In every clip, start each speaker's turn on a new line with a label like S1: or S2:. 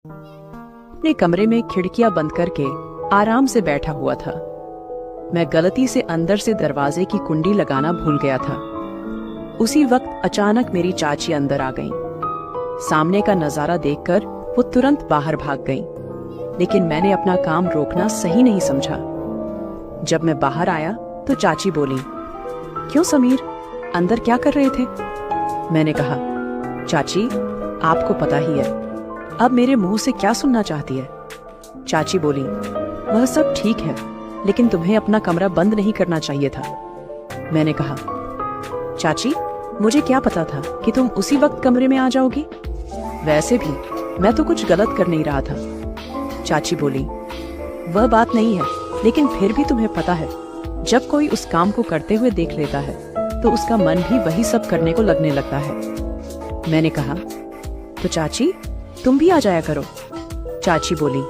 S1: अपने कमरे में खिड़कियां बंद करके आराम से बैठा हुआ था। मैं गलती से अंदर से दरवाजे की कुंडी लगाना भूल गया था। उसी वक्त अचानक मेरी चाची अंदर आ गईं। सामने का नजारा देखकर वो तुरंत बाहर भाग गईं, लेकिन मैंने अपना काम रोकना सही नहीं समझा। जब मैं बाहर आया तो चाची बोली, क्यों समीर, अंदर क्या कर रहे थे? मैंने कहा, चाची आपको पता ही है, अब मेरे मुंह से क्या सुनना चाहती है? चाची बोली, वह सब ठीक है, लेकिन तुम्हें अपना कमरा बंद नहीं करना चाहिए था। मैंने कहा, चाची मुझे क्या पता था कि तुम उसी वक्त कमरे में आ जाओगी? वैसे भी मैं तो कुछ गलत कर नहीं रहा था। चाची बोली, वह बात नहीं है, लेकिन फिर भी तुम्हें पता है, जब कोई उस काम को करते हुए देख लेता है तो उसका मन भी वही सब करने को लगने लगता है। मैंने कहा, तो चाची तुम भी आ जाया करो। चाची बोली,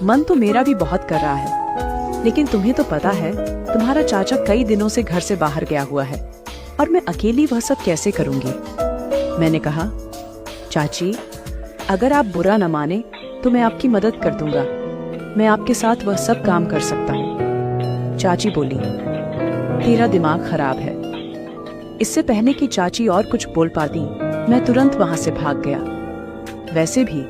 S1: मन तो मेरा भी बहुत कर रहा है, लेकिन तुम्हें तो पता है तुम्हारा चाचा कई दिनों से घर से बाहर गया हुआ है और मैं अकेली वह सब कैसे करूंगी? मैंने कहा, चाची अगर आप बुरा न माने तो मैं आपकी मदद कर दूंगा, मैं आपके साथ वह सब काम कर सकता हूँ। चाची बोली, तेरा दिमाग खराब है। इससे पहले कि चाची और कुछ बोल पाती, मैं तुरंत वहां से भाग गया। वैसे भी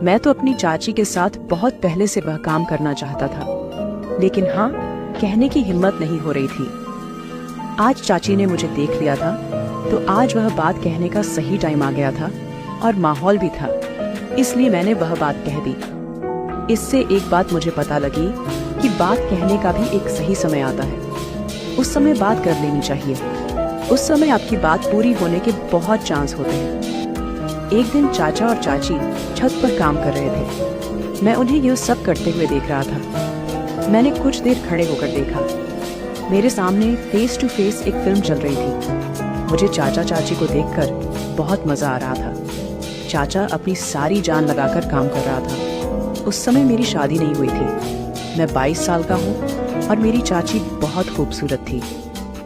S1: मैं तो अपनी चाची के साथ बहुत पहले से वह काम करना चाहता था, लेकिन हाँ, कहने की हिम्मत नहीं हो रही थी। आज चाची ने मुझे देख लिया था, तो आज वह बात कहने का सही टाइम आ गया था और माहौल भी था, इसलिए मैंने वह बात कह दी। इससे एक बात मुझे पता लगी कि बात कहने का भी एक सही समय आता है। उस समय बात कर लेनी चाहिए। उस समय आपकी बात पूरी होने के बहुत चांस होते हैं। एक दिन चाचा और चाची छत पर काम कर रहे थे। मैं उन्हें यह सब करते हुए देख रहा था। मैंने कुछ देर खड़े होकर देखा। मेरे सामने फेस टू फेस एक फिल्म चल रही थी। मुझे चाचा चाची को देखकर बहुत मजा आ रहा था। चाचा अपनी सारी जान लगाकर काम कर रहा था। उस समय मेरी शादी नहीं हुई थी। मैं 22 साल का हूँ और मेरी चाची बहुत खूबसूरत थी।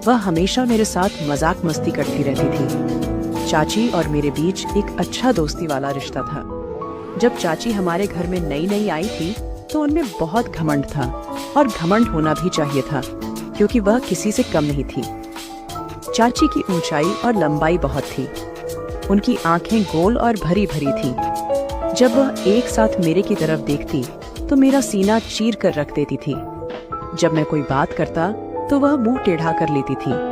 S1: वह हमेशा मेरे साथ मजाक मस्ती करती रहती थी। चाची और मेरे बीच एक अच्छा दोस्ती वाला रिश्ता था। जब चाची हमारे घर में नई नई आई थी तो उनमें बहुत घमंड था, और घमंड होना भी चाहिए था, क्योंकि वह किसी से कम नहीं थी। चाची की ऊंचाई और लंबाई बहुत थी। उनकी आंखें गोल और भरी भरी थी। जब वह एक साथ मेरे की तरफ देखती तो मेरा सीना चीर कर रख देती थी। जब मैं कोई बात करता तो वह मुंह टेढ़ा कर लेती थी।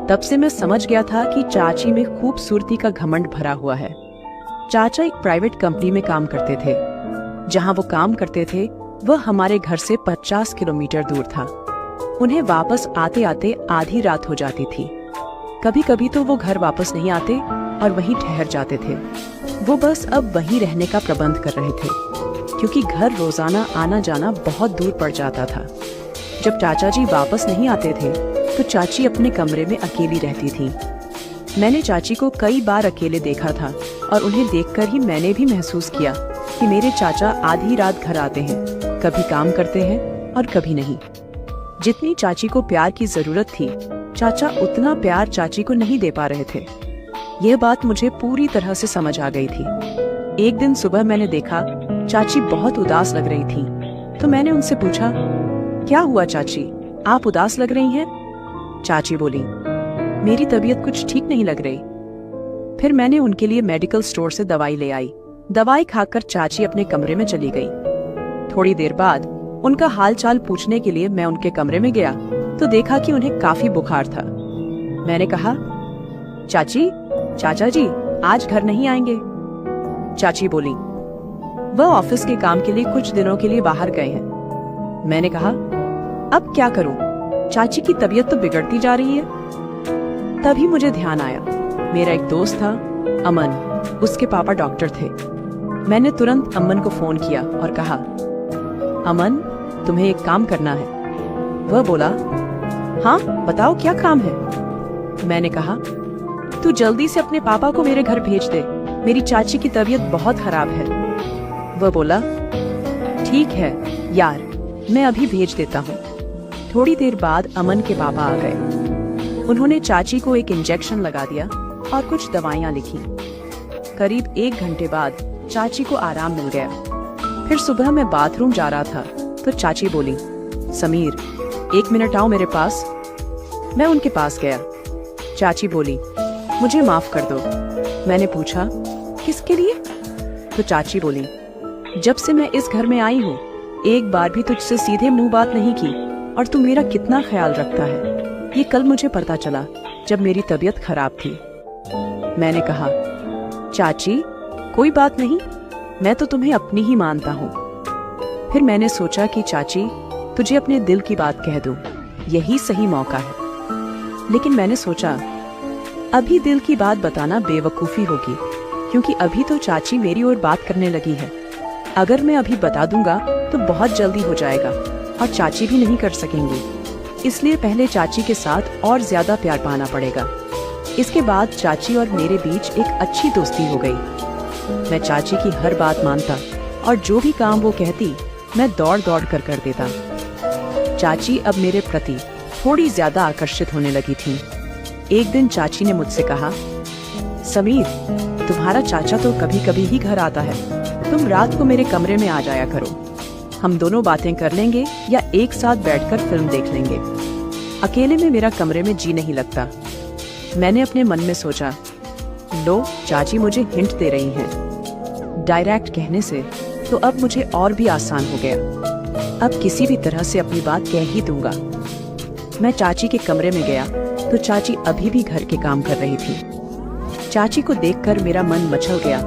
S1: तब से मैं समझ गया था कि चाची में खूबसूरती का घमंड भरा हुआ है। चाचा एक प्राइवेट कंपनी में काम करते थे। जहां वो काम करते थे वह हमारे घर से 50 किलोमीटर दूर था। उन्हें वापस आते आते आधी रात हो जाती थी। कभी कभी तो वो घर वापस नहीं आते और वहीं ठहर जाते थे। वो बस अब वहीं रहने का प्रबंध कर रहे थे, क्योंकि घर रोजाना आना जाना बहुत दूर पड़ जाता था। जब चाचा जी वापस नहीं आते थे तो चाची अपने कमरे में अकेली रहती थी। मैंने चाची को कई बार अकेले देखा था और उन्हें देखकर ही मैंने भी महसूस किया कि मेरे चाचा आधी रात घर आते हैं, कभी काम करते हैं और कभी नहीं। जितनी चाची को प्यार की जरूरत थी, चाचा उतना प्यार चाची को नहीं दे पा रहे थे। यह बात मुझे पूरी तरह से समझ आ गई थी। एक दिन सुबह मैंने देखा चाची बहुत उदास लग रही थी, तो मैंने उनसे पूछा, क्या हुआ चाची, आप उदास लग रही हैं? चाची बोली, मेरी तबीयत कुछ ठीक नहीं लग रही। फिर मैंने उनके लिए मेडिकल स्टोर से दवाई ले आई। दवाई खाकर चाची अपने कमरे में चली गई। थोड़ी देर बाद उनका हालचाल पूछने के लिए मैं उनके कमरे में गया तो देखा कि उन्हें काफी बुखार था। मैंने कहा, चाची, चाचा जी आज घर नहीं आएंगे? चाची बोली, वह ऑफिस के काम के लिए कुछ दिनों के लिए बाहर गए हैं। मैंने कहा, अब क्या करूं? चाची की तबीयत तो बिगड़ती जा रही है। तभी मुझे ध्यान आया, मेरा एक दोस्त था अमन, उसके पापा डॉक्टर थे। मैंने तुरंत अमन को फोन किया और कहा, अमन तुम्हें एक काम करना है। वह बोला, हाँ बताओ क्या काम है? मैंने कहा, तू जल्दी से अपने पापा को मेरे घर भेज दे, मेरी चाची की तबीयत बहुत खराब है। वह बोला, ठीक है यार, मैं अभी भेज देता हूँ। थोड़ी देर बाद अमन के पापा आ गए। उन्होंने चाची को एक इंजेक्शन लगा दिया और कुछ दवाइयाँ लिखी। करीब 1 घंटे बाद चाची को आराम मिल गया। फिर सुबह मैं बाथरूम जा रहा था तो चाची बोली, समीर 1 मिनट आओ मेरे पास। मैं उनके पास गया। चाची बोली, मुझे माफ कर दो। मैंने पूछा, किसके लिए? तो चाची बोली, जब से मैं इस घर में आई हूँ एक बार भी तुझसे सीधे मुंह बात नहीं की और तू मेरा कितना ख्याल रखता है, ये कल मुझे पता चला जब मेरी तबीयत खराब थी। मैंने कहा, चाची कोई बात नहीं, मैं तो तुम्हें अपनी ही मानता हूँ। फिर मैंने सोचा कि चाची तुझे अपने दिल की बात कह दूं, यही सही मौका है। लेकिन मैंने सोचा अभी दिल की बात बताना बेवकूफ़ी होगी, क्योंकि अभी तो चाची मेरी ओर बात करने लगी है। अगर मैं अभी बता दूंगा तो बहुत जल्दी हो जाएगा और चाची भी नहीं कर सकेंगी, इसलिए पहले चाची के साथ और ज्यादा प्यार पाना पड़ेगा। इसके बाद चाची और मेरे बीच एक अच्छी दोस्ती हो गई। मैं चाची की हर बात मानता और जो भी काम वो कहती मैं दौड़ दौड़ कर देता। चाची अब मेरे प्रति थोड़ी ज्यादा आकर्षित होने लगी थी। एक दिन चाची ने मुझसे कहा, समीर तुम्हारा चाचा तो कभी कभी ही घर आता है, तुम रात को मेरे कमरे में आ जाया करो, हम दोनों बातें कर लेंगे या एक साथ बैठकर फिल्म देख लेंगे। अकेले में मेरा कमरे में जी नहीं लगता। मैंने अपने मन में सोचा, लो चाची मुझे हिंट दे रही हैं। डायरेक्ट कहने से तो अब मुझे और भी आसान हो गया। अब किसी भी तरह से अपनी बात कह ही दूंगा। मैं चाची के कमरे में गया तो चाची अभी भी घर के काम कर रही थी। चाची को देखकर मेरा मन मचल गया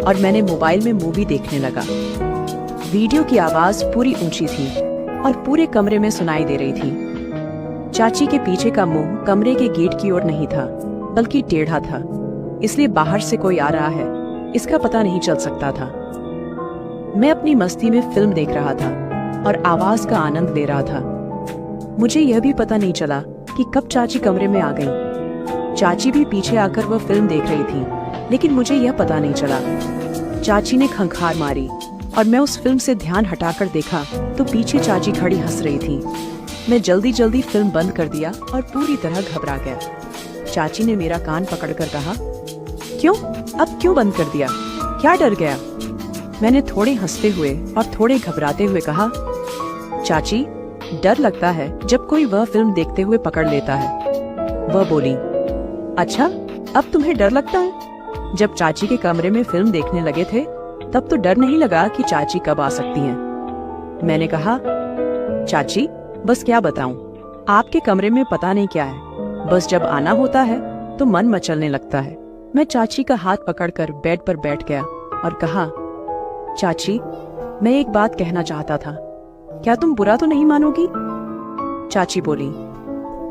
S1: और मैंने मोबाइल में मूवी देखने लगा। वीडियो की आवाज पूरी ऊंची थी और पूरे कमरे में सुनाई दे रही थी। चाची के पीछे का मुंह कमरे के गेट की ओर नहीं था, बल्कि टेढ़ा था, इसलिए बाहर से कोई आ रहा है इसका पता नहीं चल सकता था। मैं अपनी मस्ती में फिल्म देख रहा था और आवाज का आनंद ले रहा था। मुझे यह भी पता नहीं चला कि कब चाची कमरे में आ गई। चाची भी पीछे आकर वह फिल्म देख रही थी, लेकिन मुझे यह पता नहीं चला। चाची ने खंखार मारी और मैं उस फिल्म से ध्यान हटाकर देखा तो पीछे चाची खड़ी हंस रही थी। मैं जल्दी जल्दी फिल्म बंद कर दिया और पूरी तरह घबरा गया। चाची ने मेरा कान पकड़कर कहा, क्यों, अब क्यों बंद कर दिया, क्या डर गया? मैंने थोड़े हंसते हुए और थोड़े घबराते हुए कहा, चाची डर लगता है जब कोई वह फिल्म देखते हुए पकड़ लेता है। वह बोली, अच्छा अब तुम्हें डर लगता है? जब चाची के कमरे में फिल्म देखने लगे थे तब तो डर नहीं लगा कि चाची कब आ सकती हैं। मैंने कहा, चाची बस क्या बताऊं, आपके कमरे में पता नहीं क्या है, बस जब आना होता है तो मन मचलने लगता है। मैं चाची का हाथ पकड़कर बेड पर बैठ गया और कहा, चाची मैं एक बात कहना चाहता था, क्या तुम बुरा तो नहीं मानोगी? चाची बोली,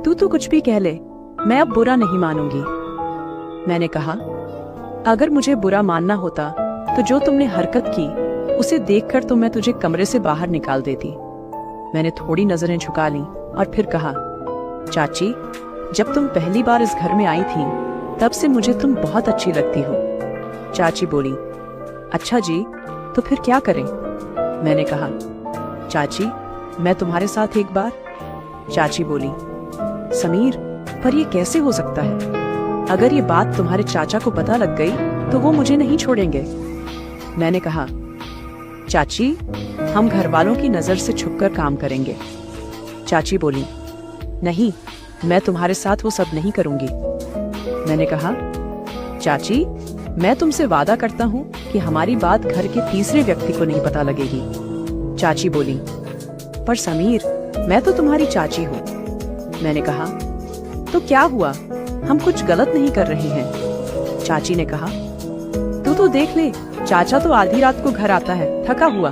S1: तू तो कुछ भी कह ले, मैं अब बुरा नहीं मानूंगी। मैंने कहा, अगर मुझे बुरा मानना होता तो जो तुमने हरकत की उसे देखकर तो मैं तुझे कमरे से बाहर निकाल देती। मैंने थोड़ी नजरें झुका ली और फिर कहा, चाची जब तुम पहली बार इस घर में आई थी तब से मुझे तुम बहुत अच्छी लगती हो। चाची बोली, अच्छा जी तो फिर क्या करें? मैंने कहा, चाची मैं तुम्हारे साथ एक बार। चाची बोली, समीर पर ये कैसे हो सकता है? अगर ये बात तुम्हारे चाचा को पता लग गई तो वो मुझे नहीं छोड़ेंगे। मैंने कहा, चाची हम घर वालों की नजर से छुपकर काम करेंगे। चाची बोली, नहीं मैं तुम्हारे साथ वो सब नहीं करूंगी। मैंने कहा, चाची मैं तुमसे वादा करता हूँ कि हमारी बात घर के तीसरे व्यक्ति को नहीं पता लगेगी। चाची बोली, पर समीर मैं तो तुम्हारी चाची हूँ। मैंने कहा, तो क्या हुआ, हम कुछ गलत नहीं कर रहे हैं। चाची ने कहा, तू तो देख ले, चाचा तो आधी रात को घर आता है थका हुआ,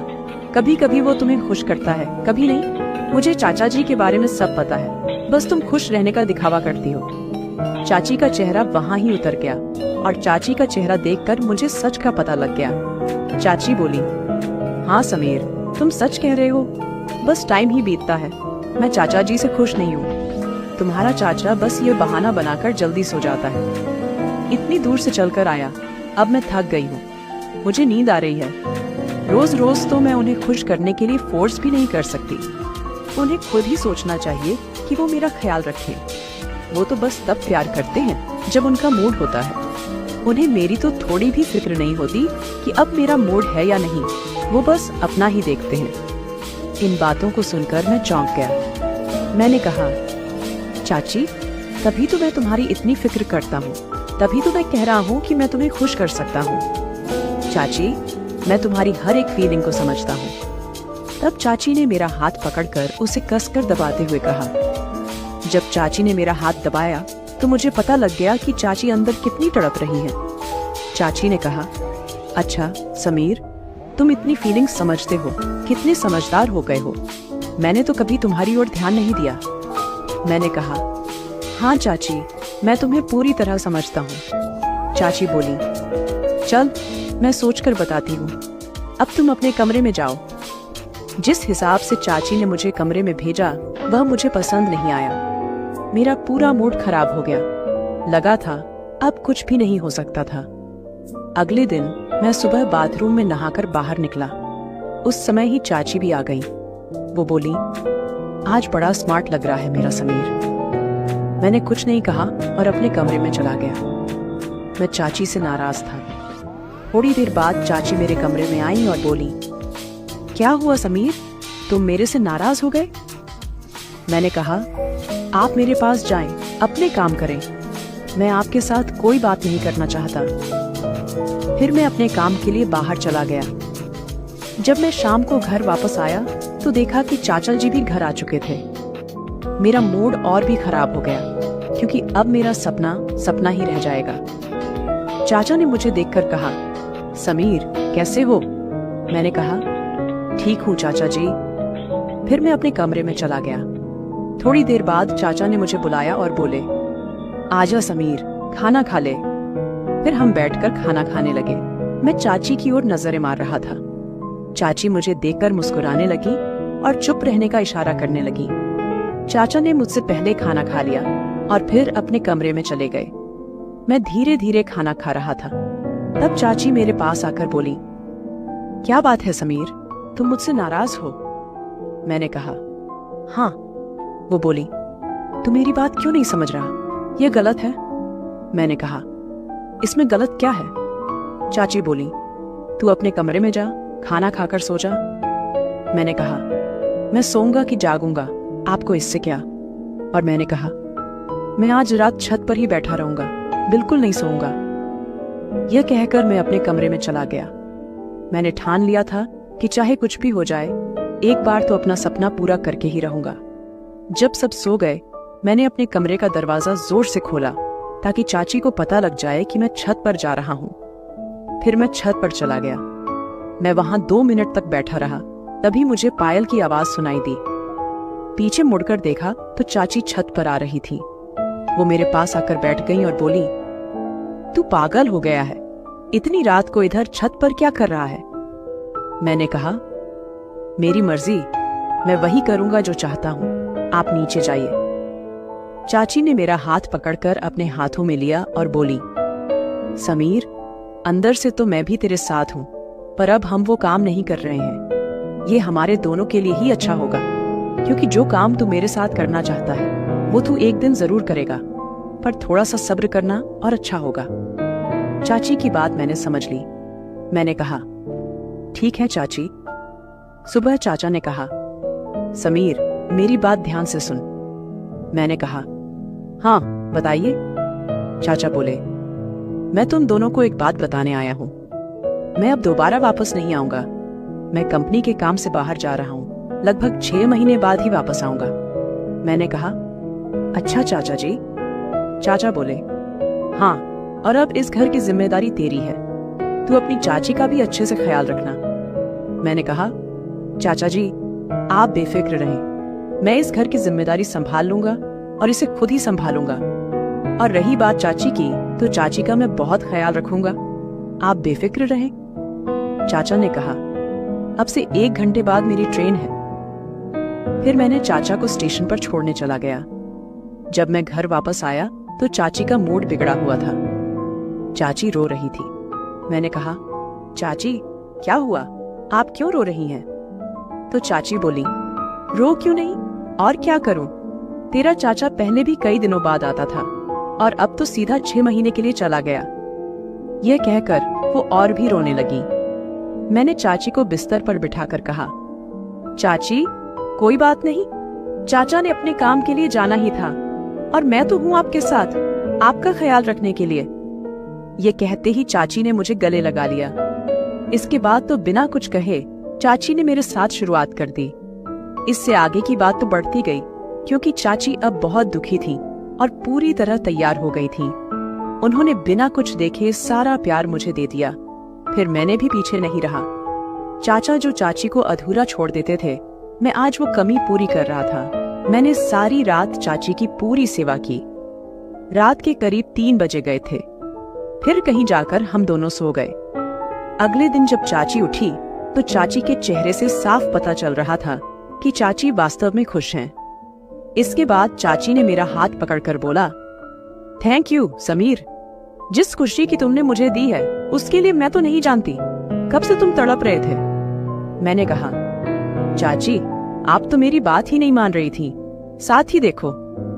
S1: कभी कभी वो तुम्हें खुश करता है कभी नहीं। मुझे चाचा जी के बारे में सब पता है, बस तुम खुश रहने का दिखावा करती हो। चाची का चेहरा वहाँ ही उतर गया और चाची का चेहरा देखकर मुझे सच का पता लग गया। चाची बोली, हाँ समीर तुम सच कह रहे हो, बस टाइम ही बीतता है, मैं चाचा जी से खुश नहीं हूँ। तुम्हारा चाचा बस ये बहाना बनाकर जल्दी सो जाता है। इतनी दूर से चलकर आया, अब मैं थक गई हूँ, मुझे नींद आ रही है। रोज रोज तो मैं उन्हें खुश करने के लिए फोर्स भी नहीं कर सकती। उन्हें खुद ही सोचना चाहिए कि वो मेरा ख्याल रखें। वो तो बस तब प्यार करते हैं जब उनका मूड होता है। उन्हें मेरी तो थोड़ी भी फिक्र नहीं होती कि अब मेरा मूड है या नहीं, वो बस अपना ही देखते हैं। इन बातों को सुनकर मैं चौंक गया। मैंने कहा, चाची, तभी तो मैं तुम्हारी इतनी फिक्र करता हूँ, तभी तो मैं कह रहा हूँ कि मैं तुम्हें खुश कर सकता हूँ। चाची, मैं तुम्हारी हर एक फीलिंग को समझता हूँ। तब चाची ने मेरा हाथ पकड़कर उसे कसकर दबाते हुए कहा। जब चाची ने मेरा हाथ दबाया तो मुझे पता लग गया कि चाची अंदर कितनी तड़प रही हैं। चाची ने कहा, अच्छा समीर, तुम इतनी फीलिंग्स समझते हो, कितने समझदार हो गए हो। मैंने तो कभी तुम्हारी ओर ध्यान नहीं दिया। मैंने कहा, हाँ चाची, मैं तुम्हें पूरी तरह समझता हूँ। चाची बोली, चल मैं सोचकर बताती हूँ, अब तुम अपने कमरे में जाओ। जिस हिसाब से चाची ने मुझे कमरे में भेजा वह मुझे पसंद नहीं आया। मेरा पूरा मूड खराब हो गया। लगा था अब कुछ भी नहीं हो सकता था। अगले दिन मैं सुबह बाथरूम में नहाकर बाहर निकला। उस समय ही चाची भी आ गई। वो बोली, आज बड़ा स्मार्ट लग रहा है मेरा समीर। मैंने कुछ नहीं कहा और अपने कमरे में चला गया। मैं चाची से नाराज था। थोड़ी देर बाद चाची मेरे कमरे में आई और बोली, क्या हुआ समीर, तुम मेरे से नाराज हो गए? मैंने कहा, आप मेरे पास जाएं, अपने काम करें। मैं आपके साथ कोई बात नहीं करना चाहता। फिर मैं अपने काम के लिए बाहर चला गया। जब मैं शाम को घर वापस आया तो देखा कि चाचा जी भी घर आ चुके थे। मेरा मूड और भी खराब हो गया, क्योंकि अब मेरा सपना सपना ही रह जाएगा। चाचा ने मुझे देखकर कहा, समीर कैसे हो? मैंने कहा, ठीक हूँ चाचा जी। फिर मैं अपने कमरे में चला गया। थोड़ी देर बाद चाचा ने मुझे बुलाया और बोले, आजा समीर, खाना खा ले। फिर हम बैठकर खाना खाने लगे। मैं चाची की ओर नजरें मार रहा था। चाची मुझे देखकर मुस्कुराने लगी और चुप रहने का इशारा करने लगी। चाचा ने मुझसे पहले खाना खा लिया और फिर अपने कमरे में चले गए। मैं धीरे धीरे खाना खा रहा था। तब चाची मेरे पास आकर बोली, क्या बात है समीर, तुम मुझसे नाराज हो? मैंने कहा, हाँ। वो बोली, तू मेरी बात क्यों नहीं समझ रहा? यह गलत है। मैंने कहा, इसमें गलत क्या है? चाची बोली, तू अपने कमरे में जा, खाना खाकर सो जा। मैंने कहा, मैं सोऊंगा कि जागूंगा, आपको इससे क्या? और मैंने कहा, मैं आज रात छत पर ही बैठा रहूंगा, बिल्कुल नहीं सोऊंगा। यह कहकर मैं अपने कमरे में चला गया। मैंने ठान लिया था कि चाहे कुछ भी हो जाए, एक बार तो अपना सपना पूरा करके ही रहूंगा। जब सब सो गए, मैंने अपने कमरे का दरवाजा जोर से खोला ताकि चाची को पता लग जाए कि मैं छत पर जा रहा हूँ। फिर मैं छत पर चला गया। मैं वहां 2 मिनट तक बैठा रहा। तभी मुझे पायल की आवाज सुनाई दी। पीछे मुड़कर देखा तो चाची छत पर आ रही थी। वो मेरे पास आकर बैठ गई और बोली, तू पागल हो गया है, इतनी रात को इधर छत पर क्या कर रहा है? मैंने कहा, मेरी मर्जी, मैं वही करूंगा जो चाहता हूं, आप नीचे जाइए। चाची ने मेरा हाथ पकड़कर अपने हाथों में लिया और बोली, समीर, अंदर से तो मैं भी तेरे साथ हूं, पर अब हम वो काम नहीं कर रहे हैं। ये हमारे दोनों के लिए ही अच्छा होगा, क्योंकि जो काम तू मेरे साथ करना चाहता है वो तू एक दिन जरूर करेगा, पर थोड़ा सा सब्र करना और अच्छा होगा। चाची की बात मैंने समझ ली। मैंने कहा, ठीक है चाची। सुबह चाचा ने कहा, समीर, मेरी बात ध्यान से सुन। मैंने कहा, हाँ बताइए। चाचा बोले, मैं तुम दोनों को एक बात बताने आया हूँ। मैं अब दोबारा वापस नहीं आऊंगा। मैं कंपनी के काम से बाहर जा रहा हूँ। लगभग 6 महीने बाद ही वापस आऊंगा। मैंने कहा, अच्छा चाचा जी। चाचा बोले, हाँ, और अब इस घर की जिम्मेदारी तेरी है। तू अपनी चाची का भी अच्छे से ख्याल रखना। मैंने कहा, चाचा जी, आप बेफिक्र रहें। मैं इस घर की जिम्मेदारी संभाल लूंगा और इसे खुद ही संभालूंगा। और रही बात चाची की, तो चाची का मैं बहुत ख्याल रखूंगा। आप बेफिक्र रहें। चाचा ने कहा, अब से 1 घंटे बाद मेरी ट्रेन है। फिर मैंने चाचा को स्टेशन पर छोड़ने चला गया। जब मैं घर वापस आया तो चाची का मूड बिगड़ा हुआ था। चाची रो रही थी। मैंने कहा, चाची क्या हुआ, आप क्यों रो रही हैं? तो चाची बोली, रो क्यों नहीं, और क्या करूं? तेरा चाचा पहले भी कई दिनों बाद आता था और अब तो सीधा 6 महीने के लिए चला गया। यह कहकर वो और भी रोने लगी। मैंने चाची को बिस्तर पर बिठाकर कहा, चाची कोई बात नहीं, चाचा ने अपने काम के लिए जाना ही था और मैं तो हूँ आपके साथ, आपका ख्याल रखने के लिए। ये कहते ही चाची ने मुझे गले लगा लिया। इसके बाद तो बिना कुछ कहे चाची ने मेरे साथ शुरुआत कर दी। इससे आगे की बात तो बढ़ती गई, क्योंकि चाची अब बहुत दुखी थी और पूरी तरह तैयार हो गई थी। उन्होंने बिना कुछ देखे सारा प्यार मुझे दे दिया। फिर मैंने भी पीछे नहीं रहा। चाचा जो चाची को अधूरा छोड़ देते थे, मैं आज वो कमी पूरी कर रहा था। मैंने सारी रात चाची की पूरी सेवा की। रात के करीब 3 बजे गए थे। फिर कहीं जाकर हम दोनों सो गए। अगले दिन जब चाची उठी तो चाची के चेहरे से साफ पता चल रहा था कि चाची वास्तव में खुश हैं। इसके बाद चाची ने मेरा हाथ पकड़कर बोला, थैंक यू समीर, जिस खुशी की तुमने मुझे दी है उसके लिए मैं तो नहीं जानती कब से तुम तड़प रहे थे। मैंने कहा, चाची आप तो मेरी बात ही नहीं मान रही थी। साथ ही देखो,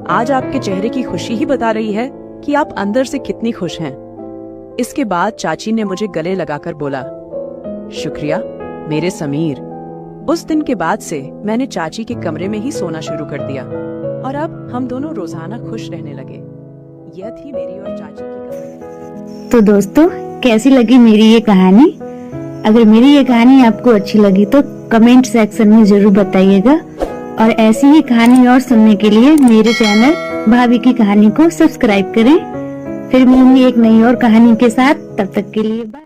S1: आज आपके चेहरे की खुशी ही बता रही है कि आप अंदर से कितनी खुश हैं। इसके बाद चाची ने मुझे गले लगाकर बोला, शुक्रिया मेरे समीर। उस दिन के बाद से मैंने चाची के कमरे में ही सोना शुरू कर दिया और अब हम दोनों रोजाना खुश रहने लगे। यह थी मेरी और चाची की कहानी।
S2: तो दोस्तों, कैसी लगी मेरी ये कहानी? अगर मेरी ये कहानी आपको अच्छी लगी तो कमेंट सेक्शन में जरूर बताइएगा और ऐसी ही कहानी और सुनने के लिए मेरे चैनल भाभी की कहानी को सब्सक्राइब करें। फिर मिलूंगी एक नई और कहानी के साथ। तब तक के लिए बाय।